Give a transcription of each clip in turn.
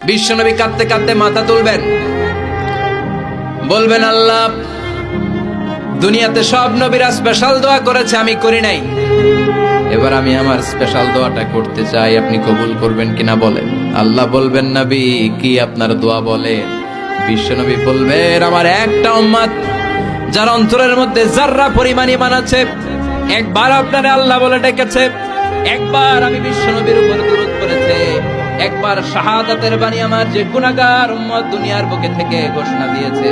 বিশ্বনবী কাঁদতে কাঁদতে মাথা তুলবেন, বলবেন আল্লাহ, দুনিয়াতে সব নবীরা স্পেশাল দোয়া করেছে, আমি করি নাই, এবার আমি আমার স্পেশাল দোয়াটা করতে চাই, আপনি কবুল করবেন কিনা বলেন। আল্লাহ বলবেন, নবী কি আপনার দোয়া বলেন? বিশ্বনবী বলবেন, আমার একটা উম্মত যার অন্তরের মধ্যে যাররা পরিমাণ ঈমান আছে, একবার আপনারে আল্লাহ বলে ডেকেছে, একবার আমি বিশ্বনবীর উপর দুরূদ পড়েছে, একবার শাহাদাতের বাণী আমার যে গুনাহগার উম্মত দুনিয়ার বুকে থেকে ঘোষণা দিয়েছে,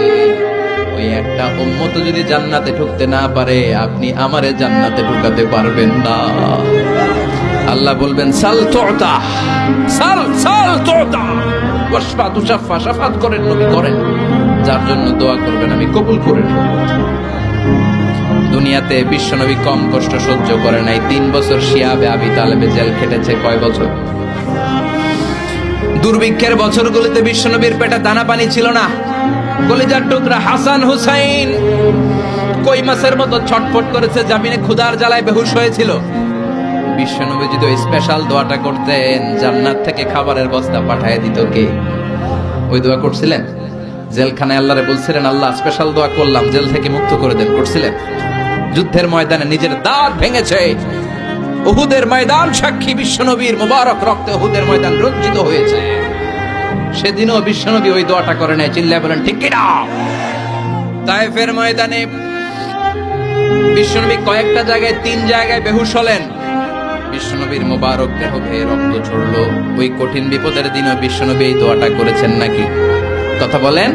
ওই একটা উম্মত যদি জান্নাতে ঢুকতে না পারে, আপনি আমারে জান্নাতে ঢুকাতে পারবেন না। আল্লাহ বলবেন, সাল তুতা, সাল সাল তুতা, ওয়াশফা তুশাফা, শাফাত করেন নবী করেন, যার জন্য দোয়া করবেন আমি কবুল করে নেব। দুনিয়াতে বিশ্বনবী কম কষ্ট সহ্য করে নাই। 3 বছর শিয়াবে আবি তালেবে জেল খেটেছে। কয় বছর? দুর্ভিক্ষের বছরগুলোতে বিশ্বনবীর পেটে দানা পানি ছিল না। কলিজার টুকরা হাসান হুসাইন কই মাছের মতো ছটফট করেছে, জামিনে ক্ষুধার জ্বালায় বেহুশ হয়েছিল। বিশ্বনবী যদি ওই স্পেশাল দোয়াটা করতেন, জান্নাত থেকে খাবারের বস্তা পাঠিয়ে দিত কে? ওই দোয়া করছিলেন? জেলখানায় আল্লাহরে বলছিলেন, আল্লাহ স্পেশাল দোয়া করলাম, জেল থেকে মুক্ত করে দেন, করছিলেন? যুদ্ধের ময়দানে নিজের দাঁত ভেঙেছে, উহুদের ময়দান সাক্ষী, বিশ্বনবীর মুবারক রক্তে উহুদের ময়দান রঞ্জিত হয়েছে। সেদিনও বিশ্বনবী ওই দোয়াটা করে নাই। চিল্লায় বলেন ঠিক কিনা? তায়েফের ময়দানে বিশ্বনবী কয়েকটা জায়গায়, 3 জায়গায় বেহুশ হলেন। বিশ্বনবীর মুবারক দেহ বেয়ে রক্ত ঝরলো। ওই কঠিন বিপদের দিনও বিশ্বনবী এই দোয়াটা করেছেন নাকি? কথা বলেন।